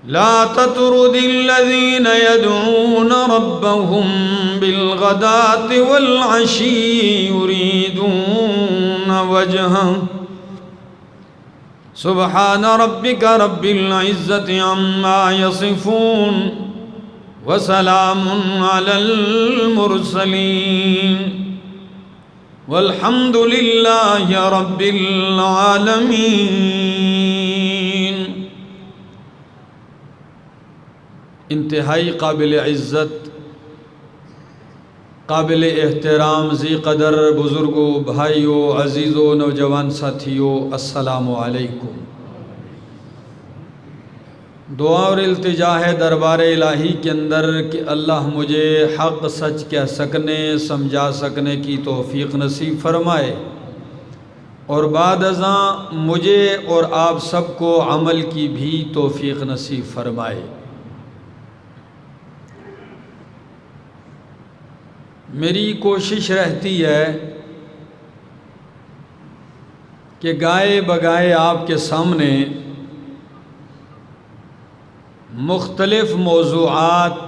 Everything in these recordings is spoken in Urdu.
لا تطرد الذين يدعون ربهم بالغداة والعشي يريدون وجهه سبحان ربك رب العزة عما يصفون وسلام على المرسلين والحمد لله رب العالمین۔ انتہائی قابل عزت، قابل احترام ذی قدر بزرگوں، بھائیوں، عزیزوں، نوجوان ساتھیوں، السلام علیکم۔ دعا اور التجا ہے دربار الہی کے اندر کہ اللہ مجھے حق سچ کہہ سکنے، سمجھا سکنے کی توفیق نصیب فرمائے، اور بعد ازاں مجھے اور آپ سب کو عمل کی بھی توفیق نصیب فرمائے۔ میری کوشش رہتی ہے کہ گائے بگائے آپ کے سامنے مختلف موضوعات،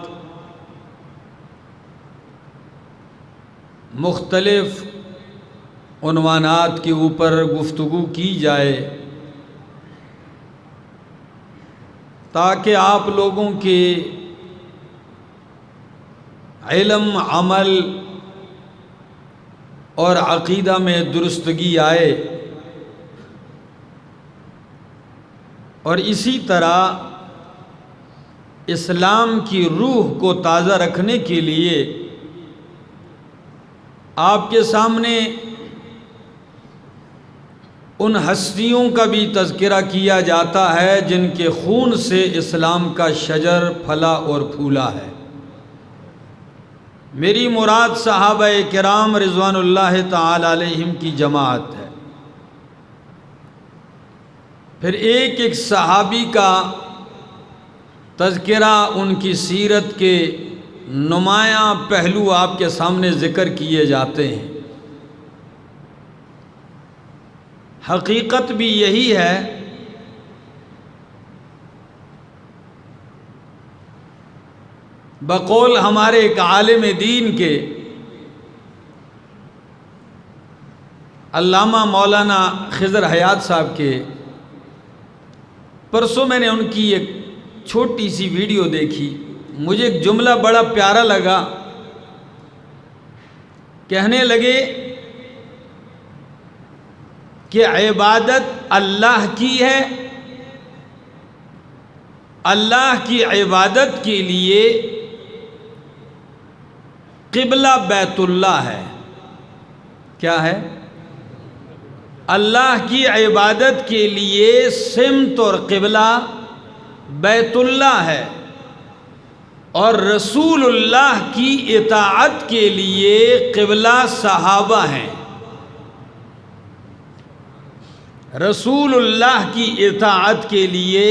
مختلف عنوانات کے اوپر گفتگو کی جائے، تاکہ آپ لوگوں کے علم، عمل اور عقیدہ میں درستگی آئے، اور اسی طرح اسلام کی روح کو تازہ رکھنے کے لیے آپ کے سامنے ان ہستیوں کا بھی تذکرہ کیا جاتا ہے جن کے خون سے اسلام کا شجر پھلا اور پھولا ہے۔ میری مراد صحابہ کرام رضوان اللہ تعالی علیہم کی جماعت ہے۔ پھر ایک ایک صحابی کا تذکرہ، ان کی سیرت کے نمایاں پہلو آپ کے سامنے ذکر کیے جاتے ہیں۔ حقیقت بھی یہی ہے بقول ہمارے ایک عالم دین کے علامہ مولانا خضر حیات صاحب کے، پرسوں میں نے ان کی ایک چھوٹی سی ویڈیو دیکھی، مجھے ایک جملہ بڑا پیارا لگا۔ کہنے لگے کہ عبادت اللہ کی ہے، اللہ کی عبادت کے لیے قبلہ بیت اللہ ہے۔ کیا ہے؟ اللہ کی عبادت کے لیے سمت اور قبلہ بیت اللہ ہے، اور رسول اللہ کی اطاعت کے لیے قبلہ صحابہ ہیں۔ رسول اللہ کی اطاعت کے لیے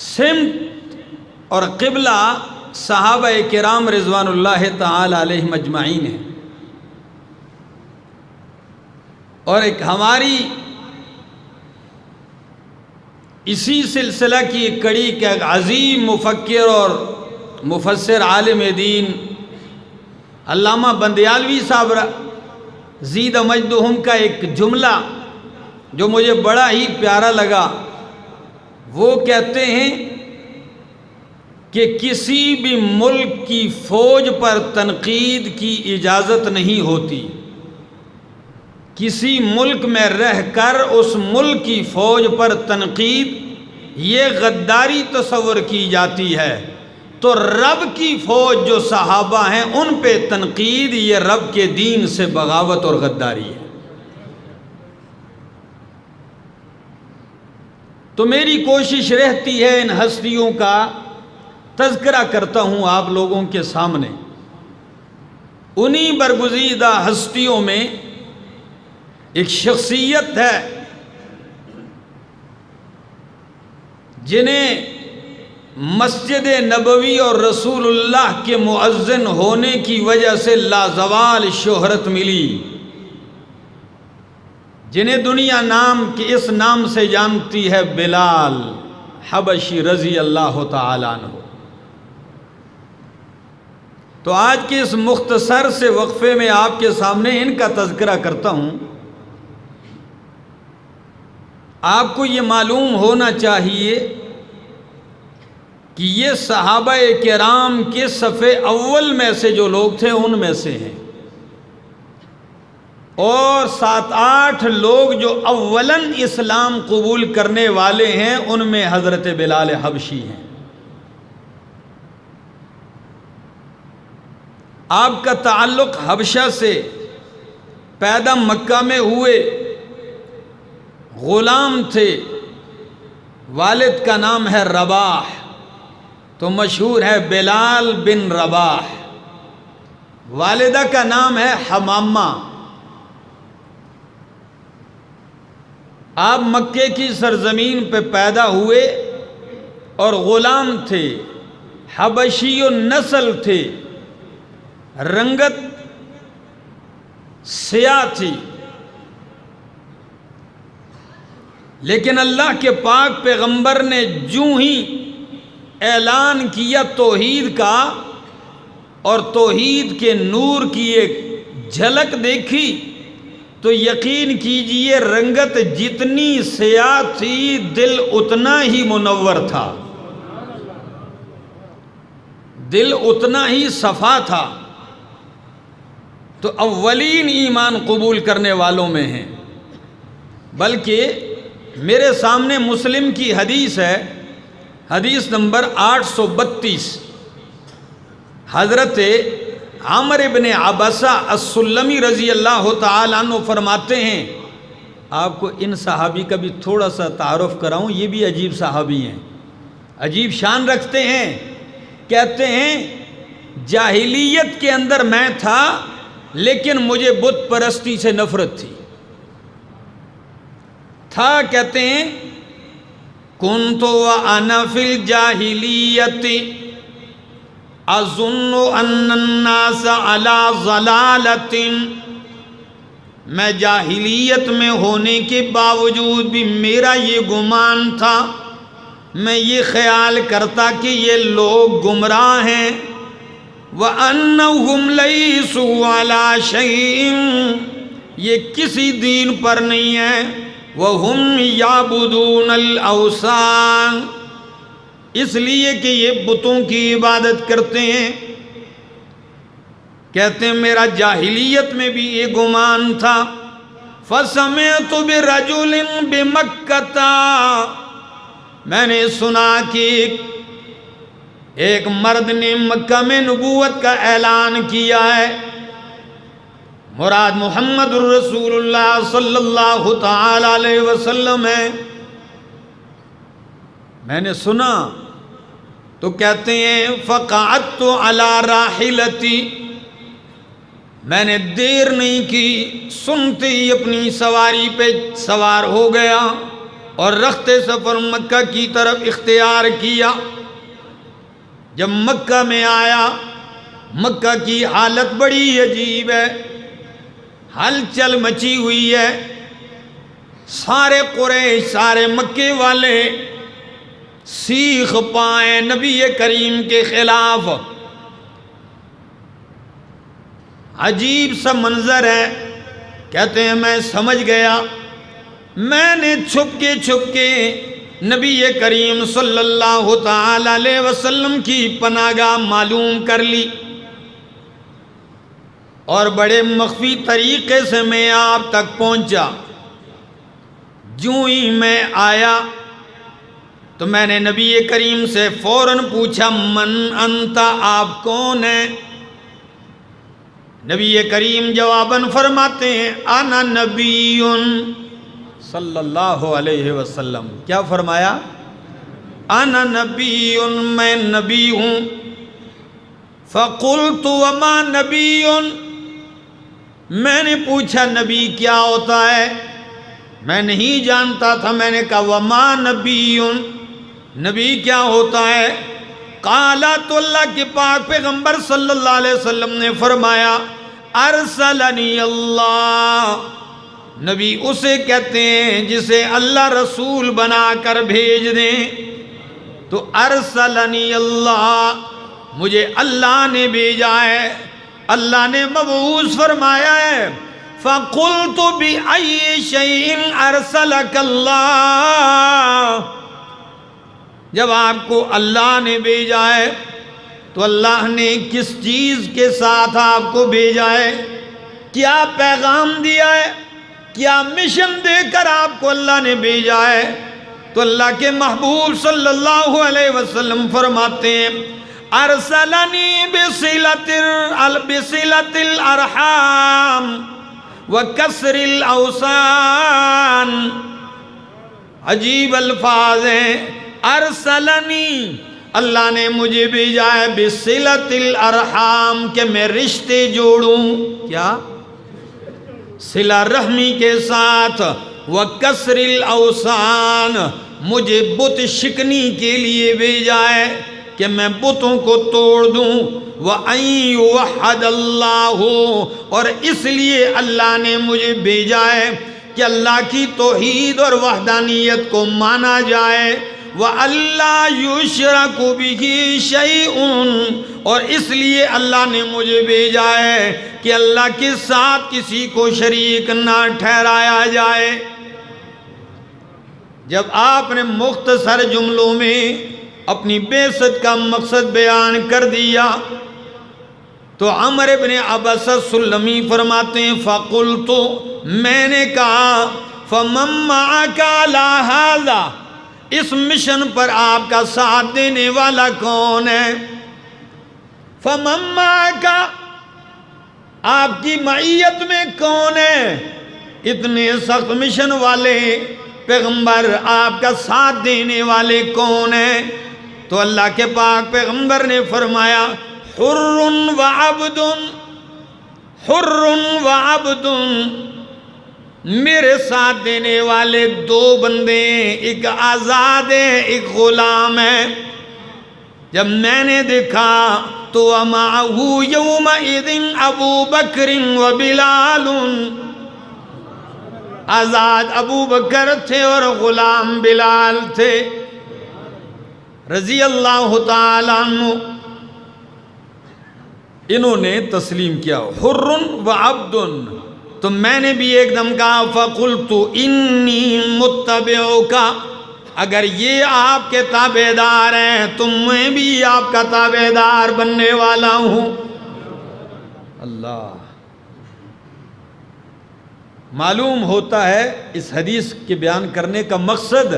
سمت اور قبلہ صحابہ کرام رضوان اللہ تعالی علیہم اجمعین ہیں۔ اور ایک ہماری اسی سلسلہ کی ایک کڑی کہ ایک عظیم مفکر اور مفسر عالم دین علامہ بندیالوی صاحب زید مجدہم کا ایک جملہ جو مجھے بڑا ہی پیارا لگا، وہ کہتے ہیں کہ کسی بھی ملک کی فوج پر تنقید کی اجازت نہیں ہوتی۔ کسی ملک میں رہ کر اس ملک کی فوج پر تنقید، یہ غداری تصور کی جاتی ہے، تو رب کی فوج جو صحابہ ہیں ان پہ تنقید، یہ رب کے دین سے بغاوت اور غداری ہے۔ تو میری کوشش رہتی ہے ان ہستیوں کا تذکرہ کرتا ہوں آپ لوگوں کے سامنے۔ انہی برگزیدہ ہستیوں میں ایک شخصیت ہے جنہیں مسجد نبوی اور رسول اللہ کے مؤذن ہونے کی وجہ سے لازوال شہرت ملی، جنہیں دنیا اس نام سے جانتی ہے، بلال حبشی رضی اللہ تعالیٰ عنہ۔ تو آج کے اس مختصر سے وقفے میں آپ کے سامنے ان کا تذکرہ کرتا ہوں۔ آپ کو یہ معلوم ہونا چاہیے کہ یہ صحابہ کرام کے صف اول میں سے جو لوگ تھے ان میں سے ہیں، اور 7-8 لوگ جو اولاً اسلام قبول کرنے والے ہیں ان میں حضرت بلال حبشی ہیں۔ آپ کا تعلق حبشہ سے، پیدا مکہ میں ہوئے، غلام تھے، والد کا نام ہے رباح، تو مشہور ہے بلال بن رباح، والدہ کا نام ہے حمامہ۔ آپ مکے کی سرزمین پہ پیدا ہوئے اور غلام تھے، حبشی نسل تھے، رنگت سیاہ تھی، لیکن اللہ کے پاک پیغمبر نے جو ہی اعلان کیا توحید کا اور توحید کے نور کی ایک جھلک دیکھی تو یقین کیجئے رنگت جتنی سیاہ تھی دل اتنا ہی منور تھا، دل اتنا ہی صفا تھا۔ تو اولین ایمان قبول کرنے والوں میں ہیں۔ بلکہ میرے سامنے مسلم کی حدیث ہے، حدیث نمبر 832، حضرت عامر بن عبسہ السلمی رضی اللہ تعالیٰ عنہ فرماتے ہیں، آپ کو ان صحابی کا بھی تھوڑا سا تعارف کراؤں، یہ بھی عجیب صحابی ہیں، عجیب شان رکھتے ہیں۔ کہتے ہیں جاہلیت کے اندر میں تھا لیکن مجھے بت پرستی سے نفرت تھا کہتے ہیں کنت وانا فی الجاہلیت اظن ان الناس علی ضلالۃ، میں جاہلیت میں ہونے کے باوجود بھی میرا یہ گمان تھا، میں یہ خیال کرتا کہ یہ لوگ گمراہ ہیں، وَأَنَّهُمْ لَيْسُوا عَلَىٰ شَيْءٍ، یہ کسی دین پر نہیں ہے، وَهُمْ يَعْبُدُونَ الْأَوْثَانَ، اس لیے کہ یہ بتوں کی عبادت کرتے ہیں۔ کہتے ہیں میرا جاہلیت میں بھی یہ گمان تھا۔ فَسَمِعْتُ بِرَجُلٍ بِمَكَّةَ، میں نے سنا کہ ایک مرد نے مکہ میں نبوت کا اعلان کیا ہے، مراد محمد الرسول اللہ صلی اللہ تعالی علیہ وسلم ہے۔ میں نے سنا تو کہتے ہیں فقعدت علی راحلتی، میں نے دیر نہیں کی، سنتے ہی اپنی سواری پہ سوار ہو گیا اور رخت سفر مکہ کی طرف اختیار کیا۔ جب مکہ میں آیا، مکہ کی حالت بڑی عجیب ہے، ہلچل مچی ہوئی ہے، سارے قریش، سارے مکے والے سیخ پائیں نبی کریم کے خلاف۔ عجیب سا منظر ہے۔ کہتے ہیں میں سمجھ گیا، میں نے چھپ کے نبی کریم صلی اللہ تعالی علیہ وسلم کی پناہ گاہ معلوم کر لی اور بڑے مخفی طریقے سے میں آپ تک پہنچا۔ جو ہی میں آیا تو میں نے نبی کریم سے فوراً پوچھا من انت، آپ کون ہیں؟ نبی کریم جواباً فرماتے ہیں انا نبی صلی اللہ علیہ وسلم۔ کیا فرمایا؟ انا نبی، میں نبی ہوں۔ فقلت وما نبی، میں نے پوچھا نبی کیا ہوتا ہے؟ میں نہیں جانتا تھا۔ میں نے کہا وما نبی، نبی کیا ہوتا ہے؟ قالا، تو اللہ کے پاک پیغمبر صلی اللہ علیہ وسلم نے فرمایا ارسلنی اللہ، نبی اسے کہتے ہیں جسے اللہ رسول بنا کر بھیج دیں۔ تو ارسلنی اللہ، مجھے اللہ نے بھیجا ہے، اللہ نے مبعوث فرمایا ہے۔ فَقُلْتُ بِأَيِّ شَيْءٍ أَرْسَلَكَ اللَّهُ، جب آپ کو اللہ نے بھیجا ہے تو اللہ نے کس چیز کے ساتھ آپ کو بھیجا ہے، کیا پیغام دیا ہے، کیا مشن دے کر آپ کو اللہ نے بھیجا ہے؟ تو اللہ کے محبوب صلی اللہ علیہ وسلم فرماتے ہیں ارسلنی بصلۃ الارحام وکسر الاوثان۔ عجیب الفاظ ہیں، ارسلنی، اللہ نے مجھے بھیجا ہے، بصلۃ الارحام، کہ میں رشتے جوڑوں، کیا؟ صلہ رحمی کے ساتھ، وکسر الاوثان، مجھے بت شکنی کے لیے بھیجا ہے کہ میں بتوں کو توڑ دوں، وَأَن يُوَحَّدَ اللَّهُ، اور اس لیے اللہ نے مجھے بھیجا ہے کہ اللہ کی توحید اور وحدانیت کو مانا جائے، وَأَلَّا يُشْرَكُ بِهِ شَيْءٌ، اور اس لیے اللہ نے مجھے بھیجا ہے کہ اللہ کے ساتھ کسی کو شریک نہ ٹھہرایا جائے۔ جب آپ نے مختصر جملوں میں اپنی بعثت کا مقصد بیان کر دیا تو عمر بن عبس السلمی فرماتے ہیں فَقُلْتُ، میں نے کہا فَمَن مَّعَكَ عَلَىٰ هَٰذَا، اس مشن پر آپ کا ساتھ دینے والا کون ہے؟ فَمَن مَّعَكَ، آپ کی معیت میں کون ہے؟ اتنے سخت مشن والے پیغمبر آپ کا ساتھ دینے والے کون ہیں؟ تو اللہ کے پاک پیغمبر نے فرمایا حر وعبد، حر وعبد، میرے ساتھ دینے والے دو بندے ہیں، ایک آزاد ہے، ایک غلام ہے۔ جب میں نے دیکھا تو وَمَعَهُ يَوْمَئِذٍ أَبُو بَكْرٍ وَبِلَالٌ، آزاد ابو بکر تھے اور غلام بلال تھے رضی اللہ تعالیٰ عنہ۔ انہوں نے تسلیم کیا، حر و عبد، تو میں نے بھی ایک دم کہا فَقُلْتُ إِنِّي مُتَّبِعُكَ، اگر یہ آپ کے تابع دار ہیں تو میں بھی آپ کا تابع دار بننے والا ہوں۔ اللہ، معلوم ہوتا ہے اس حدیث کے بیان کرنے کا مقصد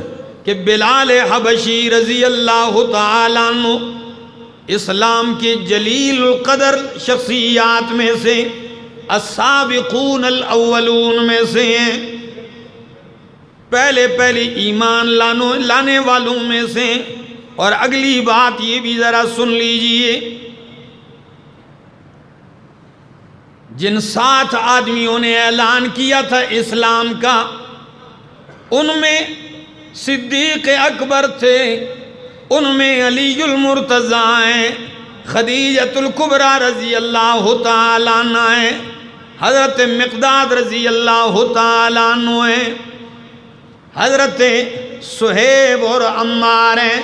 کہ بلال حبشی رضی اللہ تعالیٰ عنہ اسلام کے جلیل القدر شخصیات میں سے، السابقون الاولون میں سے ہیں، پہلے ایمان لانے والوں میں سے۔ اور اگلی بات یہ بھی ذرا سن لیجئے، جن 7 آدمیوں نے اعلان کیا تھا اسلام کا، ان میں صدیق اکبر تھے، ان میں علی المرتضیٰ ہیں، خدیجۃ الکبریٰ رضی اللہ تعالیٰ عنہ ہیں، حضرت مقداد رضی اللہ تعالیٰ عنہ ہیں، حضرت صہیب اور عمار ہیں،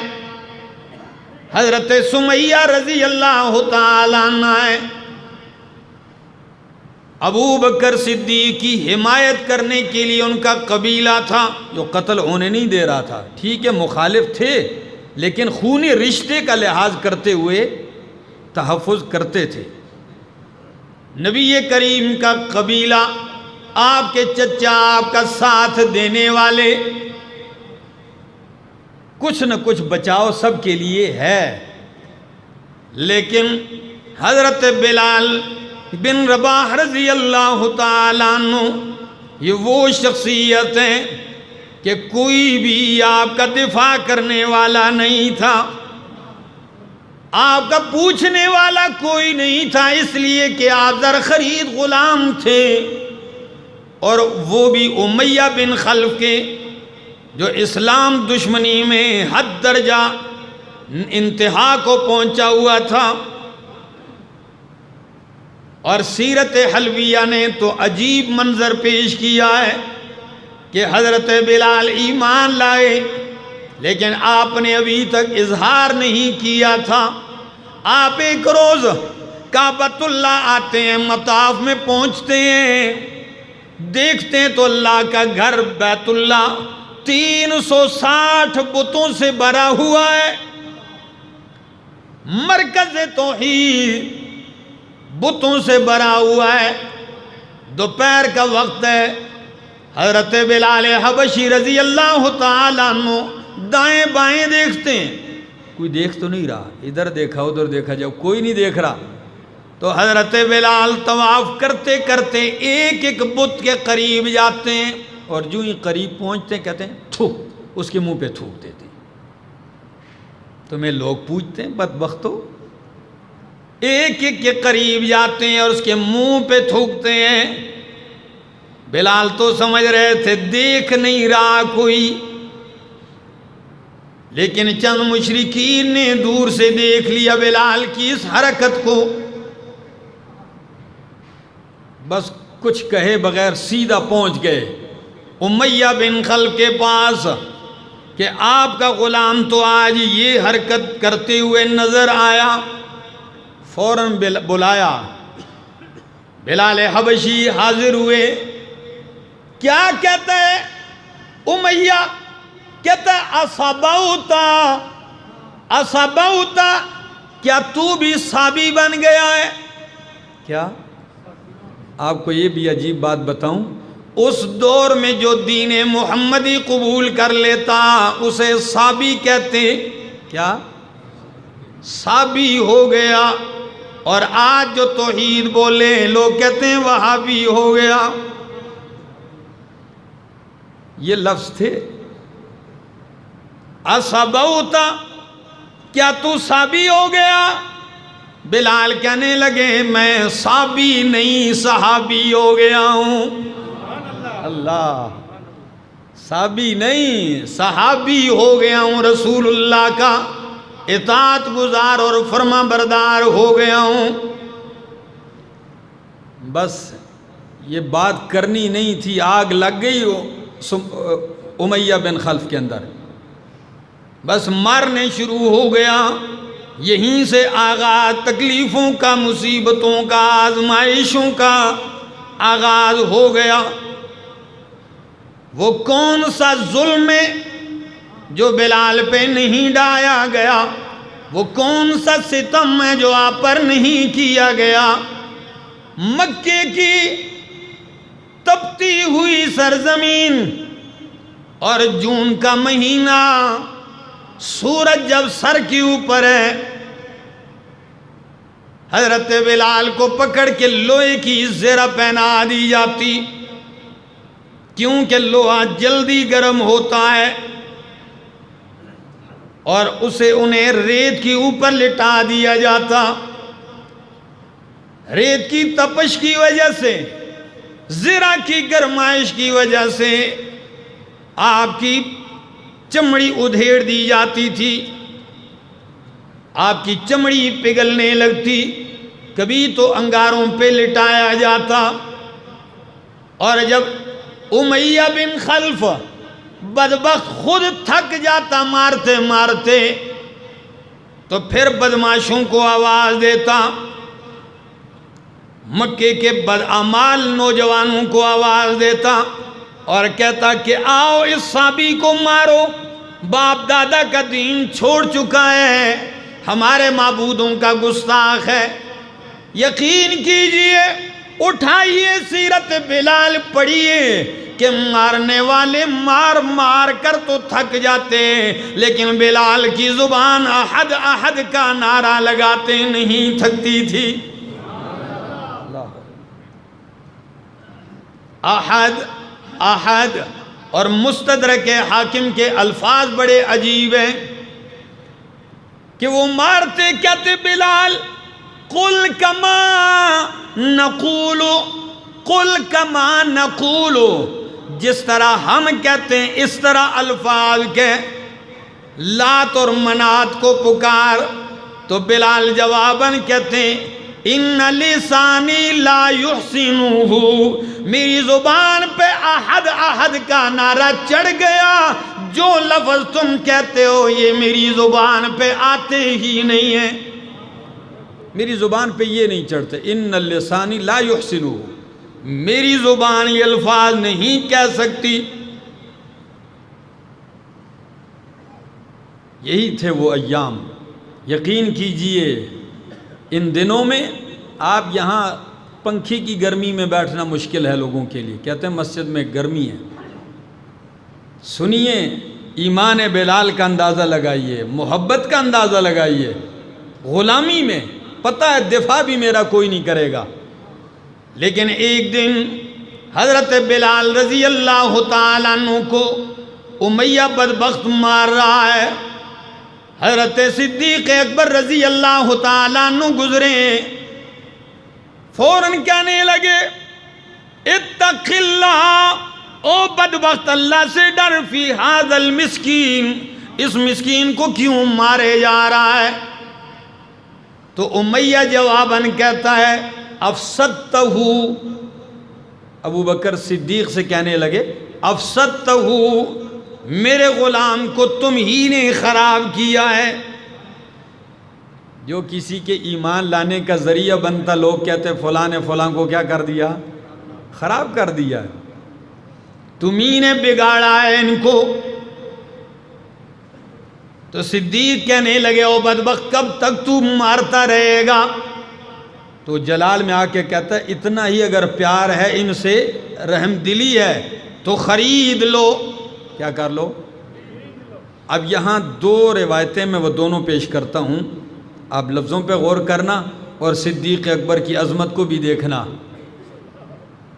حضرت سمیہ رضی اللہ تعالیٰ عنہ ہیں۔ ابو بکر صدیق کی حمایت کرنے کے لیے ان کا قبیلہ تھا جو قتل ہونے نہیں دے رہا تھا، ٹھیک ہے مخالف تھے لیکن خونی رشتے کا لحاظ کرتے ہوئے تحفظ کرتے تھے۔ نبی کریم کا قبیلہ، آپ کے چچا آپ کا ساتھ دینے والے، کچھ نہ کچھ بچاؤ سب کے لیے ہے، لیکن حضرت بلال بن رباح رضی اللہ تعالیٰ عنہ یہ وہ شخصیت ہیں کہ کوئی بھی آپ کا دفاع کرنے والا نہیں تھا، آپ کا پوچھنے والا کوئی نہیں تھا، اس لیے کہ آپ زر خرید غلام تھے، اور وہ بھی امیہ بن خلف کے، جو اسلام دشمنی میں حد درجہ انتہا کو پہنچا ہوا تھا۔ اور سیرت حلویہ نے تو عجیب منظر پیش کیا ہے کہ حضرت بلال ایمان لائے، لیکن آپ نے ابھی تک اظہار نہیں کیا تھا۔ آپ ایک روز کعبۃ اللہ آتے ہیں، مطاف میں پہنچتے ہیں، دیکھتے ہیں تو اللہ کا گھر بیت اللہ 360 بتوں سے بھرا ہوا ہے، مرکز توحید بتوں سے بھرا ہوا ہے۔ دوپہر کا وقت ہے، حضرت بلال حبشی رضی اللہ تعالیٰ عنہ دائیں بائیں دیکھتے ہیں، کوئی دیکھ تو نہیں رہا، ادھر دیکھا ادھر دیکھا، جب کوئی نہیں دیکھ رہا تو حضرت بلال طواف کرتے کرتے ایک ایک بت کے قریب جاتے ہیں، اور جو ہی قریب پہنچتے ہیں کہتے ہیں تھو، اس کے منہ پہ تھوک دیتے ہیں۔ تمہیں لوگ پوچھتے ہیں بدبختو، ایک ایک کے قریب جاتے ہیں اور اس کے منہ پہ تھوکتے ہیں۔ بلال تو سمجھ رہے تھے دیکھ نہیں رہا کوئی، لیکن چند مشرکین نے دور سے دیکھ لیا بلال کی اس حرکت کو، بس کچھ کہے بغیر سیدھا پہنچ گئے امیہ بن خلف کے پاس کہ آپ کا غلام تو آج یہ حرکت کرتے ہوئے نظر آیا۔ فوراً بلایا، بلال حبشی حاضر ہوئے۔ کیا کہتا ہے امیہ؟ کہتا ہے اصابوتا، کیا تو بھی صابی بن گیا ہے؟ کیا؟ آپ کو یہ بھی عجیب بات بتاؤں، اس دور میں جو دین محمدی قبول کر لیتا اسے صابی کہتے۔ کیا؟ صابی ہو گیا۔ اور آج جو توحید بولے لوگ کہتے ہیں وہابی ہو گیا۔ یہ لفظ تھے اصابوتا، کیا تو صابی ہو گیا؟ بلال کہنے لگے میں صابی نہیں صحابی ہو گیا ہوں۔ اللہ، صحابی نہیں صحابی ہو گیا ہوں، رسول اللہ کا اطاعت گزار اور فرما بردار ہو گیا ہوں۔ بس یہ بات کرنی نہیں تھی، آگ لگ گئی امیہ بن خلف کے اندر، بس مارنے شروع ہو گیا۔ یہیں سے آغاز تکلیفوں کا، مصیبتوں کا، آزمائشوں کا آغاز ہو گیا۔ وہ کون سا ظلم ہے جو بلال پہ نہیں ڈھایا گیا؟ وہ کون سا ستم ہے جو آپ پر نہیں کیا گیا؟ مکے کی تپتی ہوئی سرزمین اور جون کا مہینہ، سورج جب سر کے اوپر ہے، حضرت بلال کو پکڑ کے لوہے کی زرہ پہنا دی جاتی، کیونکہ لوہا جلدی گرم ہوتا ہے، اور اسے انہیں ریت کے اوپر لٹا دیا جاتا۔ ریت کی تپش کی وجہ سے، زرہ کی گرمائش کی وجہ سے آپ کی چمڑی ادھیڑ دی جاتی تھی، آپ کی چمڑی پگھلنے لگتی، کبھی تو انگاروں پہ لٹایا جاتا۔ اور جب امیہ بن خلف بدبخت خود تھک جاتا مارتے مارتے، تو پھر بدماشوں کو آواز دیتا، مکے کے بدعمال نوجوانوں کو آواز دیتا اور کہتا کہ آؤ اس صابی کو مارو، باپ دادا کا دین چھوڑ چکا ہے، ہمارے معبودوں کا گستاخ ہے۔ یقین کیجئے، اٹھائیے سیرت بلال پڑھیے کہ مارنے والے مار مار کر تو تھک جاتے، لیکن بلال کی زبان احد احد کا نعرہ لگاتے نہیں تھکتی تھی۔ احد احد۔ اور مستدرک حاکم کے الفاظ بڑے عجیب ہیں کہ وہ مارتے کہتے بلال قل کما نقول، قل کما نقول، جس طرح ہم کہتے ہیں اس طرح الفاظ کے، لات اور منات کو پکار۔ تو بلال جواباً کہتے ہیں ان لسانی لا یحسنہ، میری زبان پہ احد احد کا نعرہ چڑھ گیا، جو لفظ تم کہتے ہو یہ میری زبان پہ آتے ہی نہیں ہیں، میری زبان پہ یہ نہیں چڑھتے. ان اللسانی لا یحسنو، میری زبان یہ الفاظ نہیں کہہ سکتی. یہی تھے وہ ایام. یقین کیجئے ان دنوں میں آپ یہاں پنکھی کی گرمی میں بیٹھنا مشکل ہے لوگوں کے لیے. کہتے ہیں مسجد میں گرمی ہے. سنیے، ایمان بلال کا اندازہ لگائیے، محبت کا اندازہ لگائیے. غلامی میں پتہ ہے دفاع بھی میرا کوئی نہیں کرے گا، لیکن ایک دن حضرت بلال رضی اللہ تعالیٰ عنہ کو امیہ بدبخت مار رہا ہے. حضرت صدیق اکبر رضی اللہ تعالیٰ عنہ گزرے، فوراً کہنے لگے اتق اللہ، او بدبخت اللہ سے ڈر، فی ھذا المسکین، اس مسکین کو کیوں مارے جا رہا ہے؟ تو امیہ جواباً کہتا ہے افسدتہ، ابو بکر صدیق سے کہنے لگے افسدتہ، میرے غلام کو تم ہی نے خراب کیا ہے. جو کسی کے ایمان لانے کا ذریعہ بنتا، لوگ کہتے فلاں نے فلاں کو کیا کر دیا؟ خراب کر دیا. تمہیں نے بگاڑا ہے ان کو. تو صدیق کہنے لگے او بدبخت کب تک تو مارتا رہے گا؟ تو جلال میں آ کے کہتا ہے اتنا ہی اگر پیار ہے ان سے، رحم دلی ہے تو خرید لو. کیا کر لو؟ اب یہاں دو روایتیں میں وہ دونوں پیش کرتا ہوں، آپ لفظوں پہ غور کرنا اور صدیق اکبر کی عظمت کو بھی دیکھنا.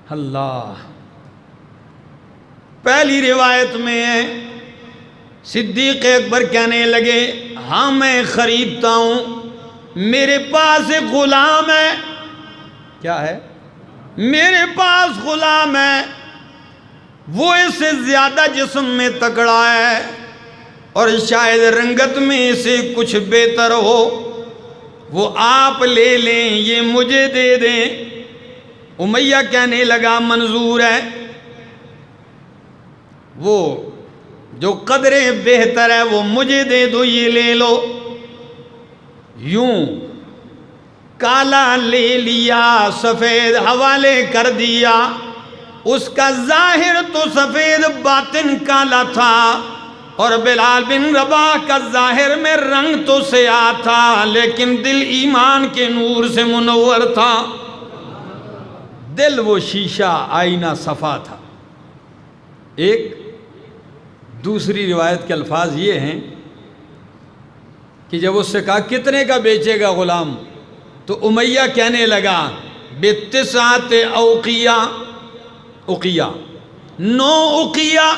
اللہ، پہلی روایت میں ہے صدیق اکبر کہنے لگے ہاں میں خریدتا ہوں، میرے پاس ایک غلام ہے. کیا ہے؟ میرے پاس غلام ہے، وہ اس سے زیادہ جسم میں تگڑا ہے اور شاید رنگت میں اسے کچھ بہتر ہو، وہ آپ لے لیں، یہ مجھے دے دیں. امیہ کہنے لگا منظور ہے، وہ جو قدرے بہتر ہے وہ مجھے دے دو، یہ لے لو. یوں کالا لے لیا، سفید حوالے کر دیا. اس کا ظاہر تو سفید باطن کالا تھا، اور بلال بن رباح کا ظاہر میں رنگ تو سیاہ تھا، لیکن دل ایمان کے نور سے منور تھا. دل وہ شیشہ آئینہ صفا تھا. ایک دوسری روایت کے الفاظ یہ ہیں کہ جب اس سے کہا کتنے کا بیچے گا غلام، تو امیہ کہنے لگا بتسعۃ اوقیہ، 9 اوقیہ.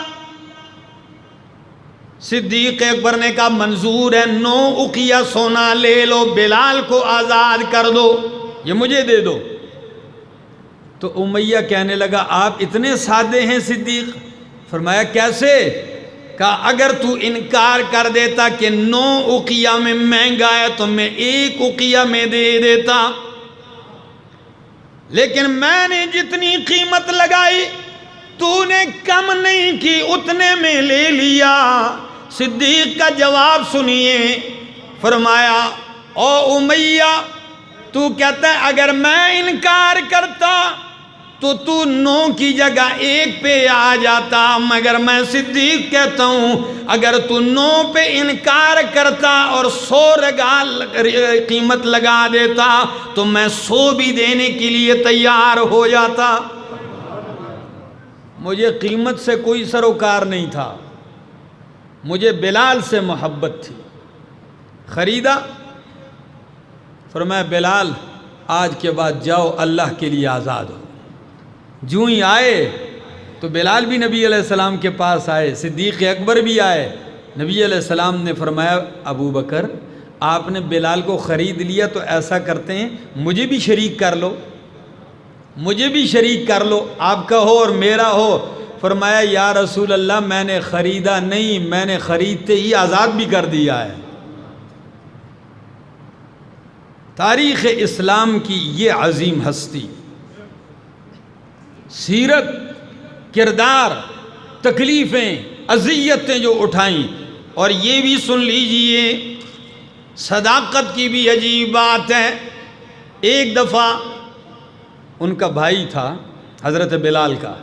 صدیق اکبر نے کہا منظور ہے، 9 اوقیہ سونا لے لو، بلال کو آزاد کر دو، یہ مجھے دے دو. تو امیہ کہنے لگا آپ اتنے سادے ہیں صدیق؟ فرمایا کیسے؟ کہا اگر تو انکار کر دیتا کہ 9 اوقیہ میں مہنگا ہے تو میں 1 اوقیہ میں دے دیتا، لیکن میں نے جتنی قیمت لگائی تو نے کم نہیں کی، اتنے میں لے لیا. صدیق کا جواب سنیے، فرمایا او امیہ، تو کہتا ہے اگر میں انکار کرتا تو 9 کی جگہ 1 پہ آ جاتا، مگر میں صدیق کہتا ہوں اگر تو 9 پہ انکار کرتا اور 100 قیمت لگا دیتا تو میں 100 بھی دینے کے لیے تیار ہو جاتا. مجھے قیمت سے کوئی سروکار نہیں تھا، مجھے بلال سے محبت تھی. خریدا. فرمایا بلال آج کے بعد جاؤ، اللہ کے لیے آزاد ہو. جو ہی آئے تو بلال بھی نبی علیہ السلام کے پاس آئے، صدیق اکبر بھی آئے. نبی علیہ السلام نے فرمایا ابو بکر آپ نے بلال کو خرید لیا تو ایسا کرتے ہیں مجھے بھی شریک کر لو، مجھے بھی شریک کر لو، آپ کا ہو اور میرا ہو. فرمایا یا رسول اللہ میں نے خریدا نہیں، میں نے خریدتے ہی آزاد بھی کر دیا ہے. تاریخ اسلام کی یہ عظیم ہستی، سیرت، کردار، تکلیفیں، اذیتیں جو اٹھائیں. اور یہ بھی سن لیجئے، صداقت کی بھی عجیب بات ہے. ایک دفعہ ان کا بھائی تھا حضرت بلال کا،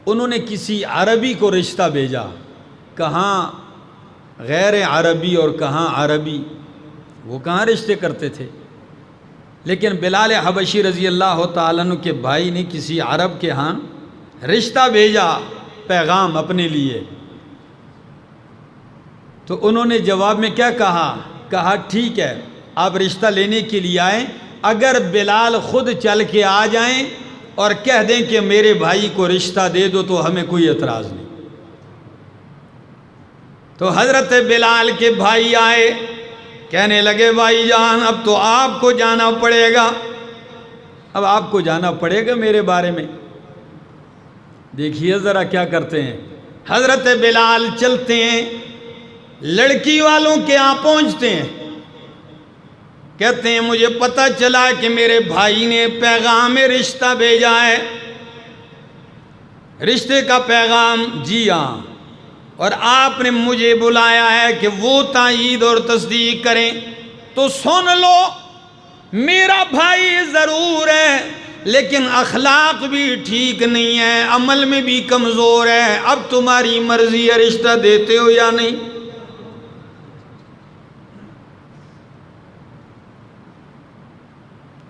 انہوں نے کسی عربی کو رشتہ بھیجا. کہاں غیر عربی اور کہاں عربی، وہ کہاں رشتے کرتے تھے. لیکن بلال حبشی رضی اللہ تعالیٰ عنہ کے بھائی نے کسی عرب کے ہاں رشتہ بھیجا، پیغام اپنے لیے. تو انہوں نے جواب میں کیا کہا ٹھیک ہے آپ رشتہ لینے کے لیے آئیں، اگر بلال خود چل کے آ جائیں اور کہہ دیں کہ میرے بھائی کو رشتہ دے دو تو ہمیں کوئی اعتراض نہیں. تو حضرت بلال کے بھائی آئے، کہنے لگے بھائی جان اب تو آپ کو جانا پڑے گا، اب آپ کو جانا پڑے گا میرے بارے میں. دیکھیے ذرا کیا کرتے ہیں. حضرت بلال چلتے ہیں، لڑکی والوں کے یہاں پہنچتے ہیں، کہتے ہیں مجھے پتہ چلا کہ میرے بھائی نے پیغام رشتہ بھیجا ہے. رشتے کا پیغام؟ جی ہاں، اور آپ نے مجھے بلایا ہے کہ وہ تائید اور تصدیق کریں. تو سن لو، میرا بھائی ضرور ہے لیکن اخلاق بھی ٹھیک نہیں ہے، عمل میں بھی کمزور ہے. اب تمہاری مرضی ہے، رشتہ دیتے ہو یا نہیں؟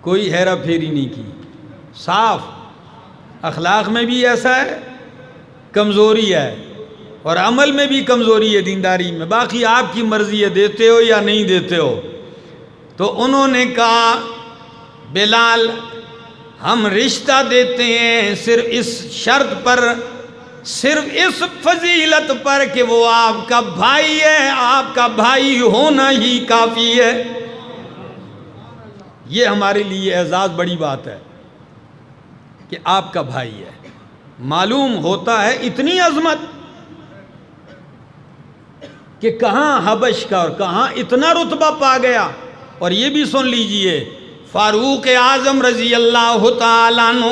کوئی ہیرا پھیری نہیں کی، صاف. اخلاق میں بھی ایسا ہے، کمزوری ہے، اور عمل میں بھی کمزوری ہے، دینداری میں. باقی آپ کی مرضی ہے، دیتے ہو یا نہیں دیتے ہو. تو انہوں نے کہا بلال ہم رشتہ دیتے ہیں صرف اس شرط پر، صرف اس فضیلت پر کہ وہ آپ کا بھائی ہے، آپ کا بھائی ہونا ہی کافی ہے. یہ ہمارے لیے اعزاز بڑی بات ہے کہ آپ کا بھائی ہے. معلوم ہوتا ہے اتنی عظمت کہ کہاں حبش کا اور کہاں اتنا رتبہ پا گیا. اور یہ بھی سن لیجئے، فاروق اعظم رضی اللہ تعالیٰ عنہ،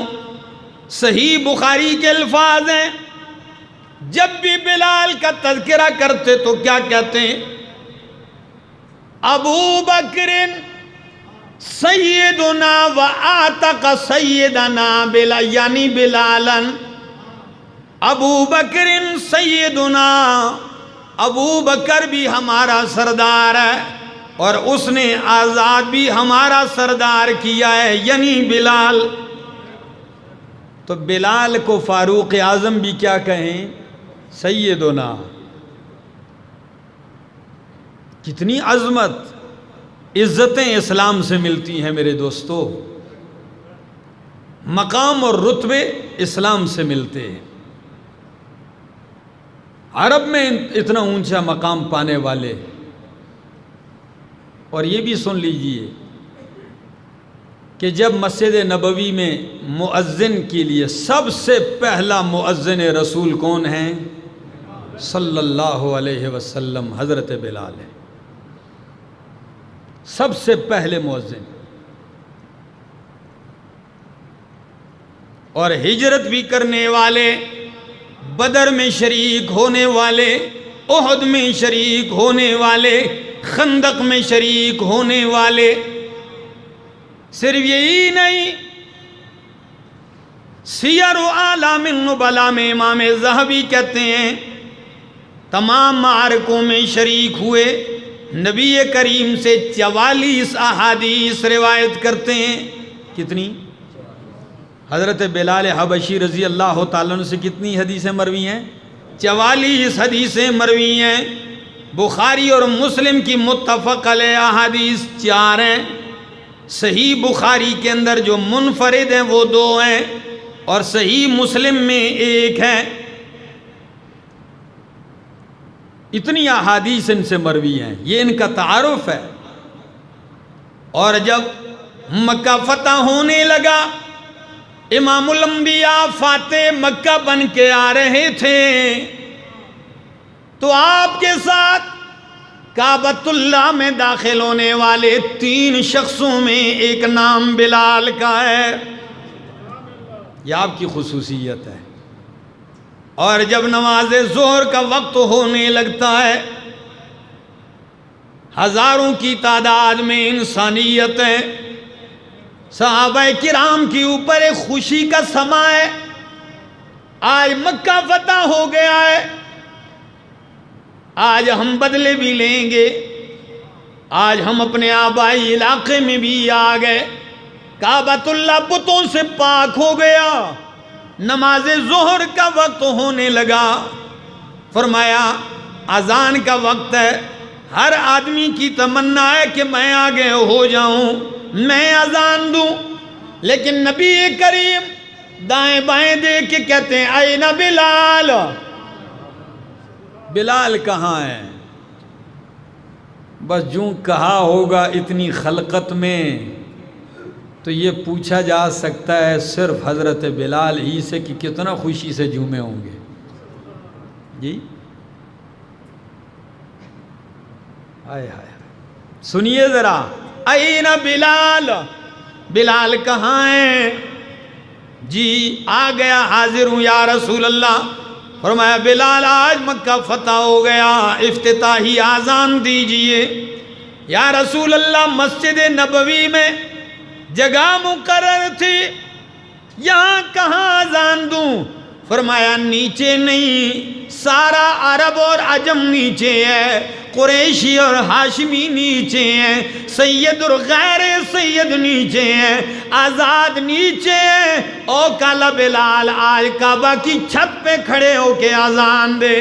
صحیح بخاری کے الفاظ ہیں، جب بھی بلال کا تذکرہ کرتے تو کیا کہتے ہیں؟ ابو بکر سیدنا و آتق سیدنا بلال، یعنی بلالا. ابو بکر سیدنا، ابو بکر بھی ہمارا سردار ہے اور اس نے آزاد بھی ہمارا سردار کیا ہے، یعنی بلال. تو بلال کو فاروق اعظم بھی کیا کہیں؟ سیدنا. کتنی عظمت، عزتیں اسلام سے ملتی ہیں میرے دوستو، مقام اور رتبے اسلام سے ملتے ہیں. عرب میں اتنا اونچا مقام پانے والے. اور یہ بھی سن لیجئے کہ جب مسجد نبوی میں مؤذن کے لیے سب سے پہلا مؤذن رسول کون ہیں؟ صلی اللہ علیہ وسلم، حضرت بلال ہے. سب سے پہلے مؤذن. اور ہجرت بھی کرنے والے، بدر میں شریک ہونے والے، احد میں شریک ہونے والے، خندق میں شریک ہونے والے. صرف یہی نہیں، سیر اعلام النبلاء میں امام ذہبی کہتے ہیں تمام معرکوں میں شریک ہوئے. نبی کریم سے 44 احادیث روایت کرتے ہیں. کتنی؟ حضرت بلال حبشی رضی اللہ تعالیٰ عنہ سے کتنی حدیثیں مروی ہیں؟ 44 حدیثیں مروی ہیں. بخاری اور مسلم کی متفق علیہ احادیث 4 ہیں. صحیح بخاری کے اندر جو منفرد ہیں وہ 2 ہیں اور صحیح مسلم میں 1 ہے. اتنی احادیث ان سے مروی ہیں، یہ ان کا تعارف ہے. اور جب مکہ فتح ہونے لگا، امام الانبیاء فاتح مکہ بن کے آ رہے تھے، تو آپ کے ساتھ کعبۃ اللہ میں داخل ہونے والے 3 شخصوں میں ایک نام بلال کا ہے. یہ آپ کی خصوصیت ہے. اور جب نماز ظہر کا وقت ہونے لگتا ہے، ہزاروں کی تعداد میں انسانیتیں، صحابہ کرام کے اوپر ایک خوشی کا سما ہے، آج مکہ فتح ہو گیا ہے، آج ہم بدلے بھی لیں گے، آج ہم اپنے آبائی علاقے میں بھی آ گئے، کعبۃ اللہ بتوں سے پاک ہو گیا، نماز ظہر کا وقت ہونے لگا، فرمایا اذان کا وقت ہے، ہر آدمی کی تمنا ہے کہ میں آگے ہو جاؤں، میں اذان دوں، لیکن نبی کریم دائیں بائیں دیکھ کے کہتے ہیں این بلال، بلال کہاں ہے؟ بس جوں کہا ہوگا اتنی خلقت میں تو یہ پوچھا جا سکتا ہے صرف حضرت بلال ہی سے کہ کتنا خوشی سے جھومے ہوں گے۔ جی آئے ہائے، سنیے ذرا، این بلال، بلال کہاں ہے؟ جی آ گیا، حاضر ہوں یا رسول اللہ۔ فرمایا بلال آج مکہ فتح ہو گیا، افتتاحی اذان دیجئے۔ یا رسول اللہ مسجد نبوی میں جگہ مقرر تھی، یہاں کہاں اذان دوں؟ فرمایا نیچے نہیں، سارا عرب اور عجم نیچے ہے، قریشی اور ہاشمی نیچے ہیں، سید اور غیر سید نیچے ہیں، آزاد نیچے ہیں، او کالا بلال آج کعبہ کی چھت پہ کھڑے ہو کے اذان دے۔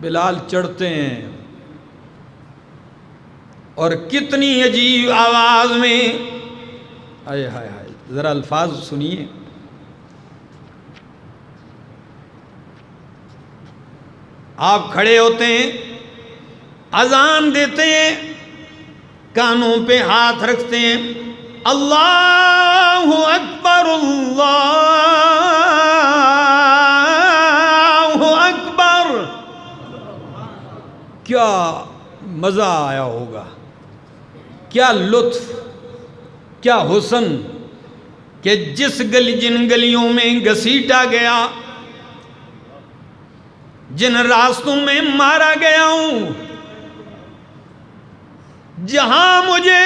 بلال چڑھتے ہیں اور کتنی عجیب آواز میں، آئے ہائے ہائے، ذرا الفاظ سنیے، آپ کھڑے ہوتے ہیں، اذان دیتے ہیں، کانوں پہ ہاتھ رکھتے ہیں، اللہ اکبر اللہ اکبر۔ کیا مزہ آیا ہوگا، کیا لطف، کیا حسن کہ جس جن گلیوں میں گھسیٹا گیا، جن راستوں میں مارا گیا ہوں، جہاں مجھے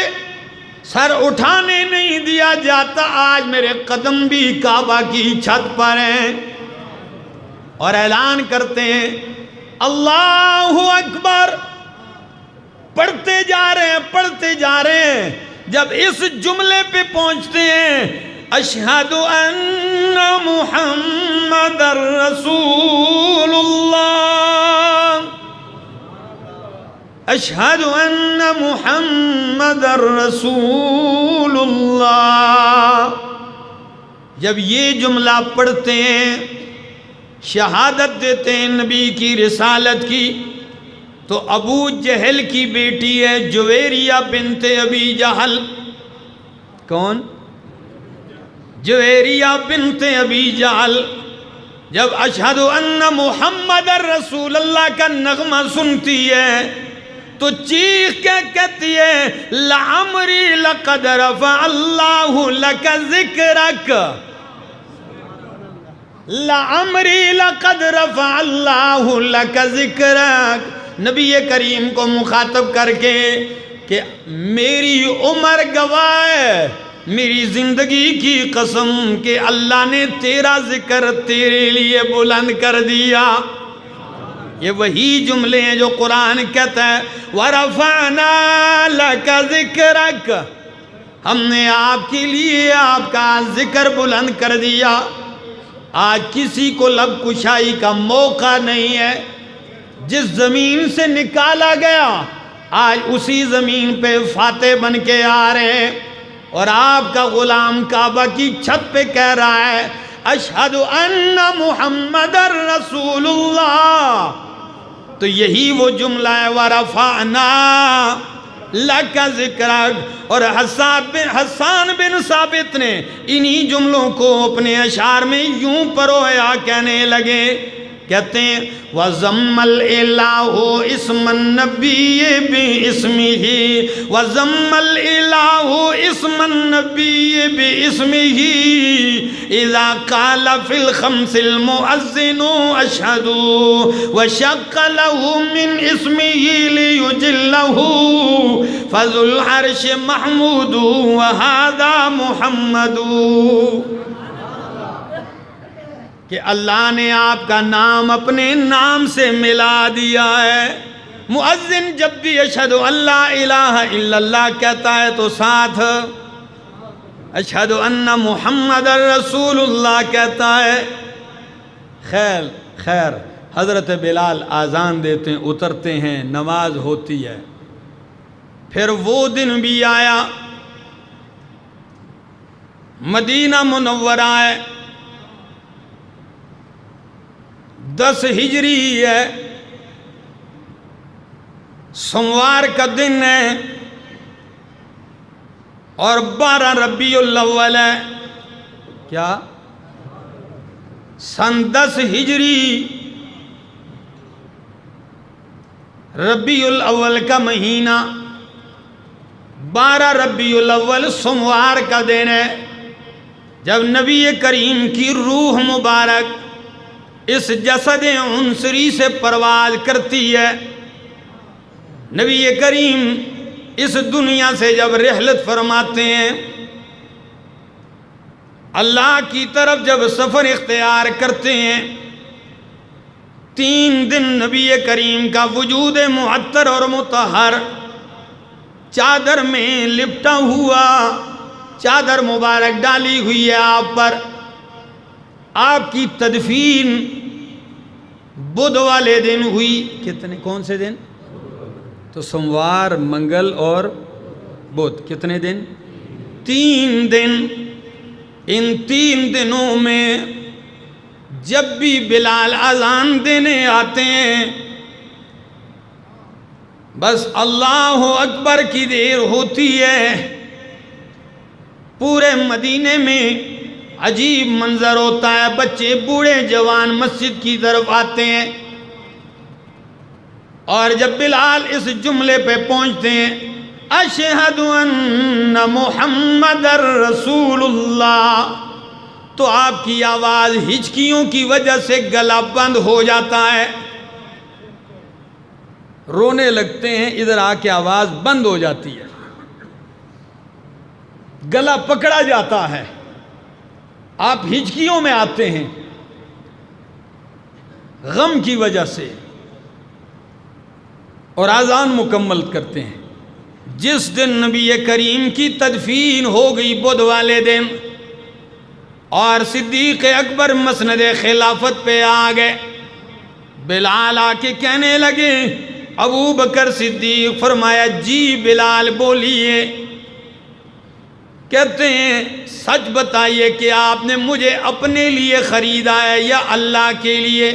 سر اٹھانے نہیں دیا جاتا، آج میرے قدم بھی کعبہ کی چھت پر ہیں، اور اعلان کرتے ہیں اللہ اکبر، پڑھتے جا رہے ہیں، پڑھتے جا رہے ہیں، جب اس جملے پہ پہنچتے ہیں اشہد ان محمد رسول اللہ، اشہد ان محمد رسول اللہ، جب یہ جملہ پڑھتے ہیں، شہادت دیتے ہیں نبی کی رسالت کی، تو ابو جہل کی بیٹی ہے جویریہ بنت ابی جہل، کون؟ جویریہ بنت ابی جہل، جب اشہد ان محمد رسول اللہ کا نغمہ سنتی ہے تو چیخ کے کہتی ہے لعمری لقد رفع اللہ لک ذکرک، لعمری لقد رفع اللہ لک ذکرک، نبی کریم کو مخاطب کر کے کہ میری عمر گواہ ہے، میری زندگی کی قسم کہ اللہ نے تیرا ذکر تیرے لیے بلند کر دیا۔ یہ وہی جملے ہیں جو قرآن کہتا ہے وَرَفَعْنَا لَكَ ذِكْرَكَ، ہم نے آپ کے لیے آپ کا ذکر بلند کر دیا۔ آج کسی کو لب کشائی کا موقع نہیں ہے، جس زمین سے نکالا گیا آج اسی زمین پہ فاتح بن کے آ رہے ہیں، اور آپ کا غلام کعبہ کی چھت پہ کہہ رہا ہے اشہد ان محمد رسول اللہ۔ تو یہی وہ جملہ ہے وَرَفَعْنَا لَكَ ذِكْرَكَ، اور حسان بن ثابت نے انہی جملوں کو اپنے اشعار میں یوں پرویا کہنے لگے کہتے ہیں وَضَمَّ الْإِلَٰهُ اسْمَ النَّبِيِّ بِاسْمِهِ وَضَمَّ الْإِلَٰهُ اسْمَ النَّبِيِّ بِاسْمِهِ إِذَا قَالَ فِي الْخَمْسِ الْمُؤَذِّنُ أَشْهَدُ وَشَقَّ لَهُ مِنْ اسْمِهِ لِيُجِلَّهُ فَذُو الْعَرْشِ مَحْمُودُ وَهَذَا مُحَمَّدُ کہ اللہ نے آپ کا نام اپنے نام سے ملا دیا ہے۔ مؤذن جب بھی اشہد اللہ الہ الا اللہ کہتا ہے تو ساتھ اشہد ان محمد رسول اللہ کہتا ہے۔ خیر حضرت بلال آذان دیتے ہیں، اترتے ہیں، نماز ہوتی ہے۔ پھر وہ دن بھی آیا، مدینہ منورہ ہے، 10 ہجری ہے، سوموار کا دن ہے اور 12 ربیع الاول ہے۔ کیا؟ سن 10 ہجری ربیع الاول کا مہینہ، 12 ربیع الاول سوموار کا دن ہے، جب نبی کریم کی روح مبارک اس جسد عنصری سے پرواز کرتی ہے۔ نبی کریم اس دنیا سے جب رحلت فرماتے ہیں، اللہ کی طرف جب سفر اختیار کرتے ہیں، 3 دن نبی کریم کا وجود معطر اور مطہر چادر میں لپٹا ہوا، چادر مبارک ڈالی ہوئی ہے آپ پر۔ آپ کی تدفین بدھ والے دن ہوئی۔ کون سے دن؟ تو سوموار، منگل اور بدھ، کتنے دن؟ 3 دن۔ ان 3 دنوں میں جب بھی بلال اذان دینے آتے ہیں، بس اللہ اکبر کی دیر ہوتی ہے، پورے مدینے میں عجیب منظر ہوتا ہے، بچے بوڑھے جوان مسجد کی طرف آتے ہیں، اور جب بلال اس جملے پہ پہنچتے ہیں اشہد ان محمد رسول اللہ، تو آپ کی آواز ہچکیوں کی وجہ سے گلا بند ہو جاتا ہے، رونے لگتے ہیں، ادھر آ کے آواز بند ہو جاتی ہے، گلا پکڑا جاتا ہے، آپ ہچکیوں میں آتے ہیں غم کی وجہ سے، اور اذان مکمل کرتے ہیں۔ جس دن نبی کریم کی تدفین ہو گئی بدھ والے دن، اور صدیق اکبر مسند خلافت پہ آ گئے، بلال آ کے کہنے لگے، ابو بکر صدیق فرمایا جی بلال بولیے، کہتے ہیں سچ بتائیے کہ آپ نے مجھے اپنے لیے خریدا ہے یا اللہ کے لیے؟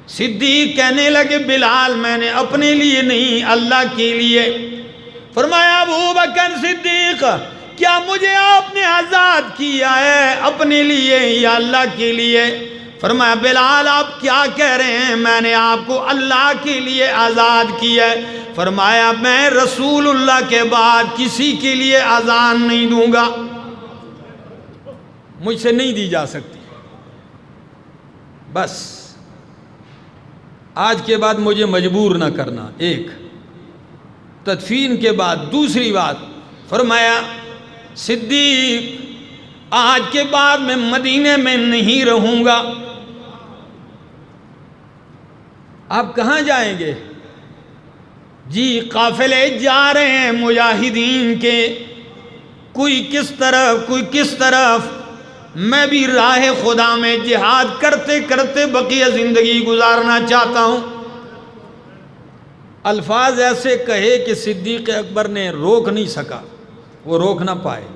صدیق کہنے لگے بلال میں نے اپنے لیے نہیں، اللہ کے لیے۔ فرمایا ابو بکر صدیق کیا مجھے آپ نے آزاد کیا ہے اپنے لیے یا اللہ کے لیے؟ فرمایا بلال آپ کیا کہہ رہے ہیں، میں نے آپ کو اللہ کے لیے آزاد کیا ہے۔ فرمایا میں رسول اللہ کے بعد کسی کے لیے اذان نہیں دوں گا، مجھ سے نہیں دی جا سکتی، بس آج کے بعد مجھے مجبور نہ کرنا۔ ایک تدفین کے بعد دوسری بات فرمایا صدیق آج کے بعد میں مدینے میں نہیں رہوں گا۔ آپ کہاں جائیں گے؟ جی قافلے جا رہے ہیں مجاہدین کے، کوئی کس طرف کوئی کس طرف، میں بھی راہ خدا میں جہاد کرتے کرتے بقیہ زندگی گزارنا چاہتا ہوں۔ الفاظ ایسے کہے کہ صدیق اکبر نے روک نہیں سکا، وہ روک نہ پائے،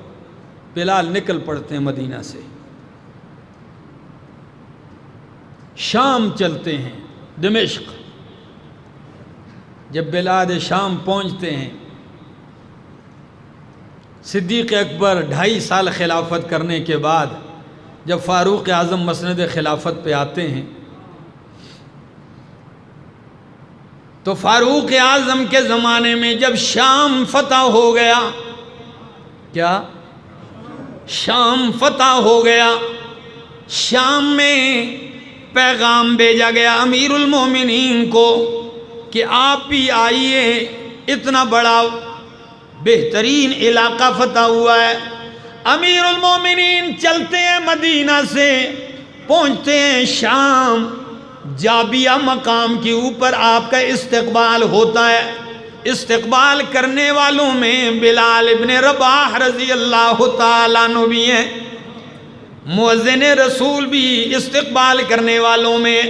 بلال نکل پڑتے ہیں مدینہ سے، شام چلتے ہیں، دمشق۔ جب بلاد شام پہنچتے ہیں، صدیق اکبر 2.5 سال خلافت کرنے کے بعد جب فاروق اعظم مسند خلافت پہ آتے ہیں، تو فاروق اعظم کے زمانے میں جب شام فتح ہو گیا، کیا شام فتح ہو گیا، شام میں پیغام بھیجا گیا امیر المومنین کو کہ آپ بھی آئیے، اتنا بڑا بہترین علاقہ فتح ہوا ہے۔ امیر المومنین چلتے ہیں، مدینہ سے پہنچتے ہیں شام، جابیہ مقام کے اوپر آپ کا استقبال ہوتا ہے۔ استقبال کرنے والوں میں بلال ابن رباح رضی اللہ تعالیٰ عنہ بھی ہیں، مؤذن رسول بھی استقبال کرنے والوں میں۔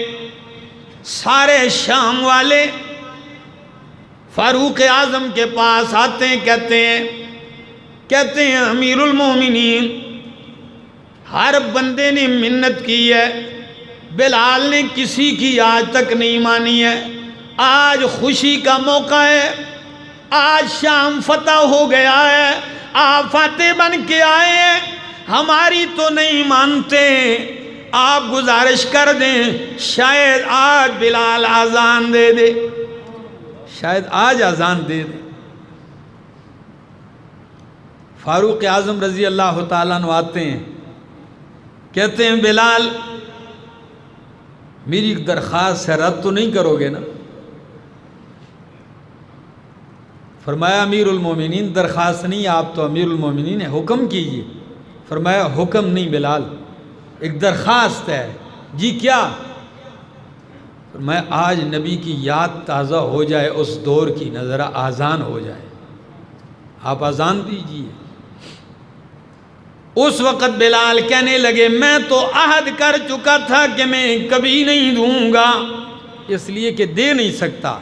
سارے شام والے فاروق اعظم کے پاس آتے ہیں، کہتے ہیں امیر المومنین، ہر بندے نے منت کی ہے، بلال نے کسی کی آج تک نہیں مانی ہے، آج خوشی کا موقع ہے، آج شام فتح ہو گیا ہے، آپ فاتح بن کے آئے ہیں، ہماری تو نہیں مانتے، آپ گزارش کر دیں شاید آج بلال اذان دے دے، شاید آج اذان دے دے۔ فاروق اعظم رضی اللہ تعالیٰ عنہ آتے ہیں، کہتے ہیں بلال میری ایک درخواست ہے، رد تو نہیں کرو گے نا؟ فرمایا امیر المومنین درخواست نہیں، آپ تو امیر المومنین ہیں، حکم کیجئے۔ فرمایا حکم نہیں بلال، ایک درخواست ہے۔ جی کیا؟ فرمایا آج نبی کی یاد تازہ ہو جائے، اس دور کی نظر آذان ہو جائے، آپ اذان دیجئے۔ اس وقت بلال کہنے لگے میں تو عہد کر چکا تھا کہ میں کبھی نہیں دوں گا، اس لیے کہ دے نہیں سکتا،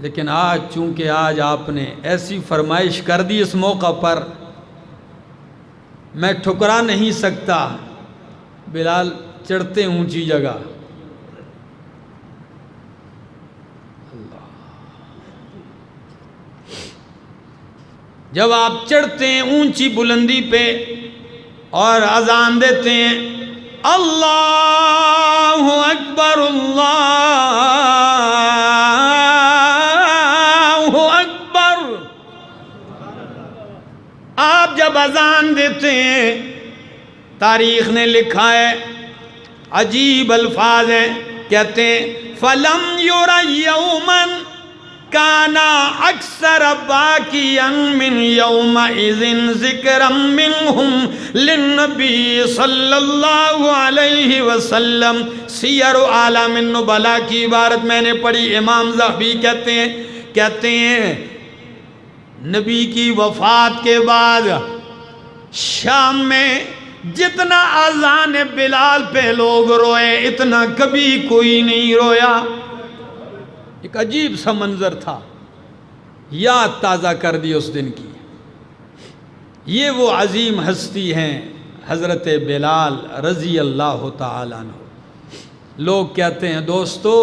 لیکن آج چونکہ آج آپ نے ایسی فرمائش کر دی اس موقع پر، میں ٹھکرا نہیں سکتا۔ بلال چڑھتے اونچی جگہ، جب آپ چڑھتے ہیں اونچی بلندی پہ اور اذان دیتے ہیں اللہ اکبر اللہ اکبر، آپ جب اذان دیتے ہیں تاریخ نے لکھا ہے، عجیب الفاظ ہیں، کہتے ہیں فَلَمْ يُرَ يَوْمًا کانا اکثر باقیا من یومئذ ذکرا منہم للنبی صلی اللہ علیہ وسلم۔ سیر اعلام النبلاء کی عبارت میں نے پڑھی، امام ذہبی کہتے ہیں نبی کی وفات کے بعد شام میں جتنا اذان بلال پہ لوگ روئے اتنا کبھی کوئی نہیں رویا۔ ایک عجیب سا منظر تھا، یاد تازہ کر دی اس دن کی۔ یہ وہ عظیم ہستی ہیں حضرت بلال رضی اللہ تعالیٰ عنہ۔ لوگ کہتے ہیں دوستو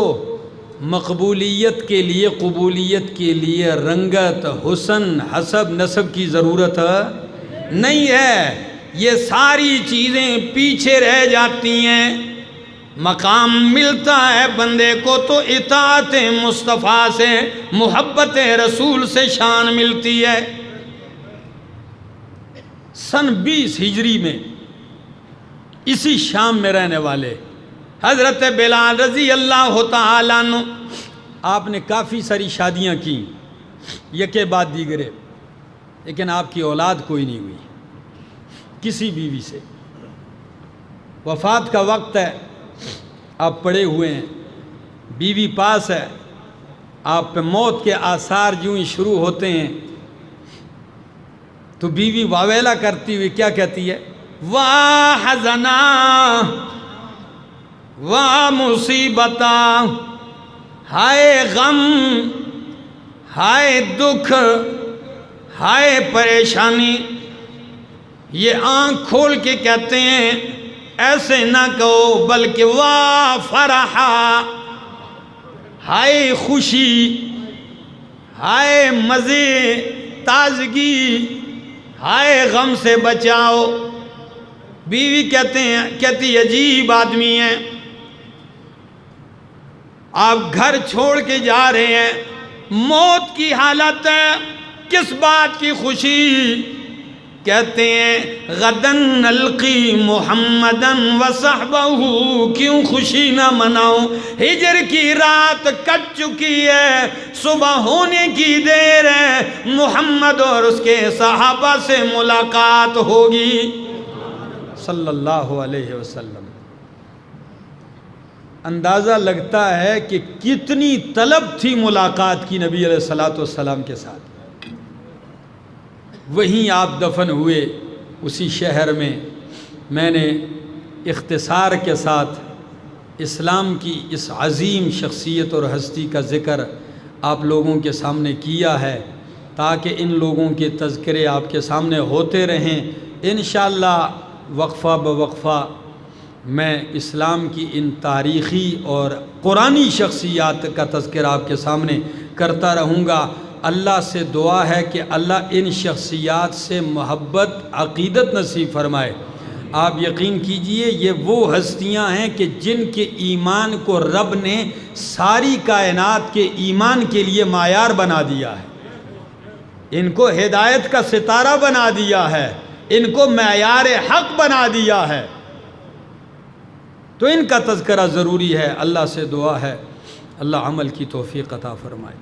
مقبولیت کے لیے، قبولیت کے لیے رنگت، حسن، حسب، نسب کی ضرورت نہیں ہے، یہ ساری چیزیں پیچھے رہ جاتی ہیں۔ مقام ملتا ہے بندے کو تو اطاعت مصطفیٰ سے، محبت رسول سے شان ملتی ہے۔ سن 20 ہجری میں اسی شام میں رہنے والے حضرت بلال رضی اللہ تعالیٰ عنہ، آپ نے کافی ساری شادیاں کی یکے بعد دیگرے، لیکن آپ کی اولاد کوئی نہیں ہوئی کسی بیوی سے۔ وفات کا وقت ہے، آپ پڑے ہوئے ہیں، بیوی پاس ہے، آپ پہ موت کے آثار جو ہی شروع ہوتے ہیں تو بیوی واویلا کرتی ہوئی کیا کہتی ہے؟ واہ حزنا واہ مصیبتا، ہائے غم، ہائے دکھ، ہائے پریشانی۔ یہ آنکھ کھول کے کہتے ہیں ایسے نہ کہو، بلکہ واہ فرحا، ہائے خوشی، ہائے مزے، تازگی، ہائے غم سے بچاؤ۔ بیوی کہتی عجیب آدمی ہے، آپ گھر چھوڑ کے جا رہے ہیں، موت کی حالت ہے، کس بات کی خوشی؟ کہتے ہیں غدن نلقی محمدن وصحبہ، کیوں خوشی نہ مناؤں؟ ہجر کی رات کٹ چکی ہے، صبح ہونے کی دیر ہے، محمد اور اس کے صحابہ سے ملاقات ہوگی صلی اللہ علیہ وسلم۔ اندازہ لگتا ہے کہ کتنی طلب تھی ملاقات کی نبی علیہ السلام کے ساتھ۔ وہیں آپ دفن ہوئے، اسی شہر میں۔ میں نے اختصار کے ساتھ اسلام کی اس عظیم شخصیت اور ہستی کا ذکر آپ لوگوں کے سامنے کیا ہے، تاکہ ان لوگوں کے تذکرے آپ کے سامنے ہوتے رہیں۔ انشاءاللہ وقفہ بوقفہ میں اسلام کی ان تاریخی اور قرآنی شخصیات کا تذکرہ آپ کے سامنے کرتا رہوں گا۔ اللہ سے دعا ہے کہ اللہ ان شخصیات سے محبت عقیدت نصیب فرمائے۔ آپ یقین کیجئے یہ وہ ہستیاں ہیں کہ جن کے ایمان کو رب نے ساری کائنات کے ایمان کے لیے معیار بنا دیا ہے، ان کو ہدایت کا ستارہ بنا دیا ہے، ان کو معیار حق بنا دیا ہے، تو ان کا تذکرہ ضروری ہے۔ اللہ سے دعا ہے اللہ عمل کی توفیق عطا فرمائے۔